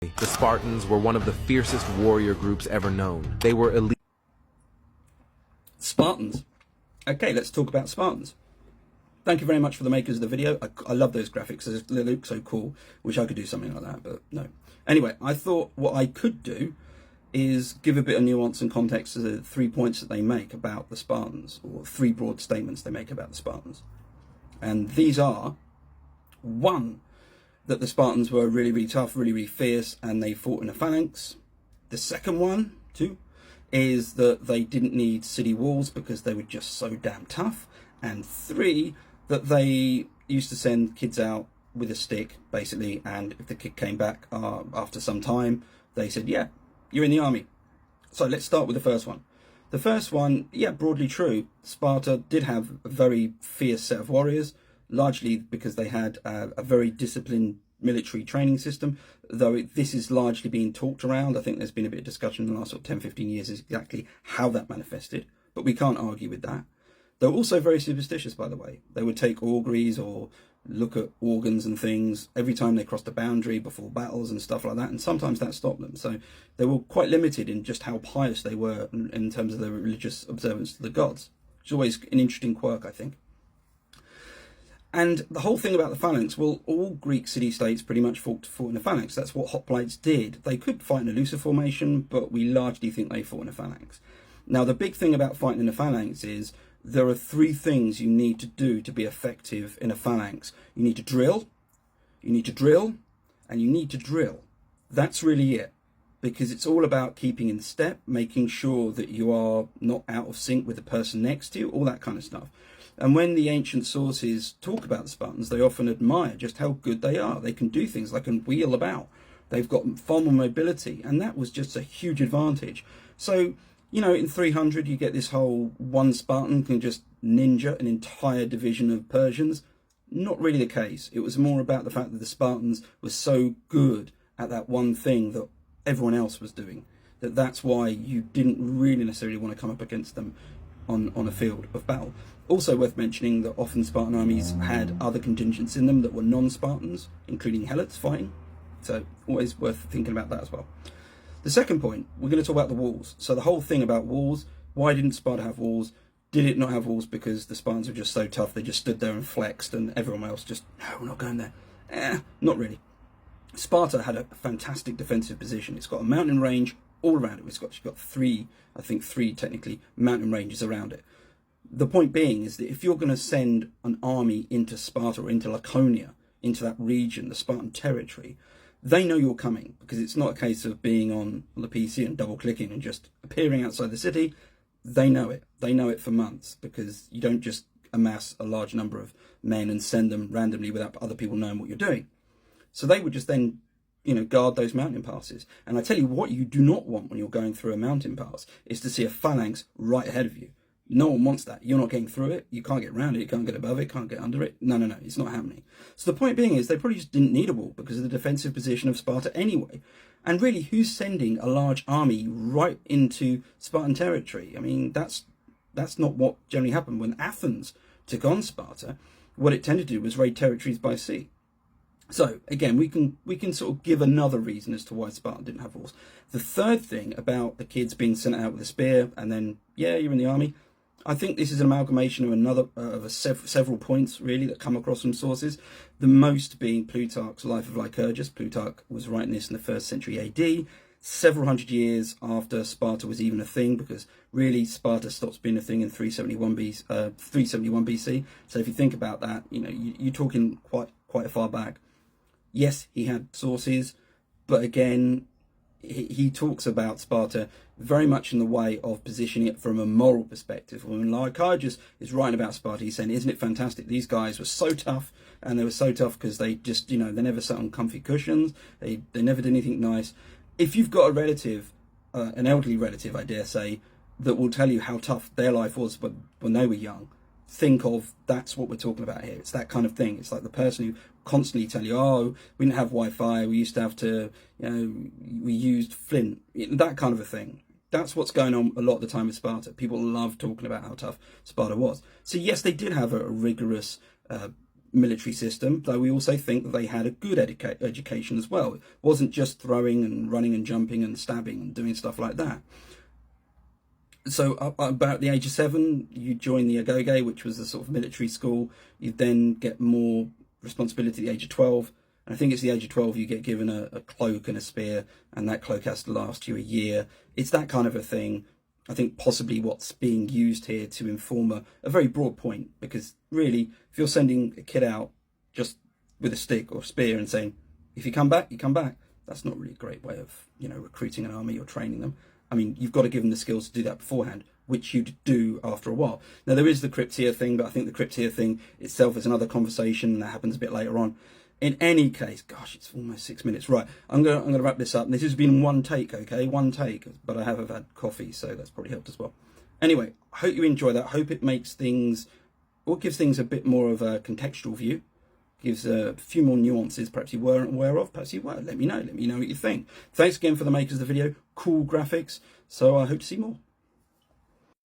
The Spartans were one of the fiercest warrior groups ever known. They were elite. Spartans. Okay, let's talk about Spartans. Thank you very much for the makers of the video. I love those graphics. They look so cool. Wish I could do something like that, but no. Anyway, I thought what I could do is give a bit of nuance and context to the 3 points that they make about the Spartans, or 3 broad statements they make about the Spartans. And these are, 1, that the Spartans were really, really tough, really, really fierce, and they fought in a phalanx. The second one, 2, is that they didn't need city walls because they were just so damn tough. And 3, that they used to send kids out with a stick, basically, and if the kid came back after some time, they said, yeah, you're in the army. So let's start with the first one. The first one, yeah, broadly true. Sparta did have a very fierce set of warriors, largely because they had a very disciplined military training system, though this is largely being talked around. I think there's been a bit of discussion in the last sort of 10-15 years as exactly how that manifested, but we can't argue with that. They're also very superstitious, by the way. They would take auguries or look at organs and things every time they crossed a boundary before battles and stuff like that, and sometimes that stopped them. So they were quite limited in just how pious they were in terms of their religious observance to the gods, which is always an interesting quirk, I think. And the whole thing about the phalanx, well, all Greek city-states pretty much fought in a phalanx. That's what hoplites did. They could fight in a looser formation, but we largely think they fought in a phalanx. Now, the big thing about fighting in a phalanx is there are 3 things you need to do to be effective in a phalanx. You need to drill, and you need to drill. That's really it, because it's all about keeping in step, making sure that you are not out of sync with the person next to you, all that kind of stuff. And when the ancient sources talk about the Spartans, they often admire just how good they are. They can do things, they can wheel about. They've got far more mobility, and that was just a huge advantage. So, you know, in 300, you get this whole one Spartan can just ninja an entire division of Persians. Not really the case. It was more about the fact that the Spartans were so good at that one thing that everyone else was doing, that's why you didn't really necessarily want to come up against them on a field of battle. Also worth mentioning that often Spartan armies had other contingents in them that were non-Spartans, including Helots fighting. So always worth thinking about that as well. The second point, we're going to talk about the walls. So the whole thing about walls, why didn't Sparta have walls? Did it not have walls because the Spartans were just so tough, they just stood there and flexed and everyone else just, no, we're not going there? Not really. Sparta had a fantastic defensive position. It's got a mountain range all around it. It's got 3 technically, mountain ranges around it. The point being is that if you're going to send an army into Sparta or into Laconia, into that region, the Spartan territory, they know you're coming, because it's not a case of being on the PC and double clicking and just appearing outside the city. They know it. They know it for months, because you don't just amass a large number of men and send them randomly without other people knowing what you're doing. So they would just then, you know, guard those mountain passes. And I tell you what you do not want when you're going through a mountain pass is to see a phalanx right ahead of you. No one wants that. You're not getting through it. You can't get around it. You can't get above it. Can't get under it. No, it's not happening. So the point being is they probably just didn't need a wall because of the defensive position of Sparta anyway. And really, who's sending a large army right into Spartan territory? I mean, that's not what generally happened. When Athens took on Sparta, what it tended to do was raid territories by sea. So again, we can sort of give another reason as to why Sparta didn't have walls. The third thing about the kids being sent out with a spear and then, yeah, you're in the army, I think this is an amalgamation of several points really that come across from sources. The most being Plutarch's Life of Lycurgus. Plutarch was writing this in the 1st century AD, several hundred years after Sparta was even a thing, because really Sparta stops being a thing in 371 BC. So if you think about that, you know, you're talking quite far back. Yes, he had sources, but again, he talks about Sparta very much in the way of positioning it from a moral perspective. When Lycurgus is writing about Sparta, he's saying, isn't it fantastic? These guys were so tough, and they were so tough because they just, you know, they never sat on comfy cushions. They never did anything nice. If you've got a relative, an elderly relative, I dare say, that will tell you how tough their life was when they were young, think of that's what we're talking about here. It's that kind of thing. It's like the person who constantly tell you, oh, we didn't have Wi-Fi, we used to have to, you know, we used flint, that kind of a thing. That's what's going on a lot of the time with Sparta. People love talking about how tough Sparta was. So yes, they did have a rigorous military system, though we also think that they had a good education as well. It wasn't just throwing and running and jumping and stabbing and doing stuff like that. So about the age of 7, you join the agoge, which was the sort of military school. You then get more responsibility at the age of 12. And I think it's the age of 12 you get given a cloak and a spear, and that cloak has to last you a year. It's that kind of a thing. I think possibly what's being used here to inform a very broad point, because really, if you're sending a kid out just with a stick or a spear and saying, if you come back, you come back, that's not really a great way of, recruiting an army or training them. I mean, you've got to give them the skills to do that beforehand, which you do after a while. Now, there is the crypt here thing, but I think the crypt here thing itself is another conversation, and that happens a bit later on. In any case, gosh, it's almost 6 minutes. Right, I'm gonna wrap this up. This has been one take, okay? One take, but I have had coffee, so that's probably helped as well. Anyway, I hope you enjoy that. I hope it makes things, or gives things a bit more of a contextual view. Gives a few more nuances perhaps you weren't aware of, perhaps you were. Let me know what you think. Thanks again for the makers of the video. Cool graphics, so I hope to see more.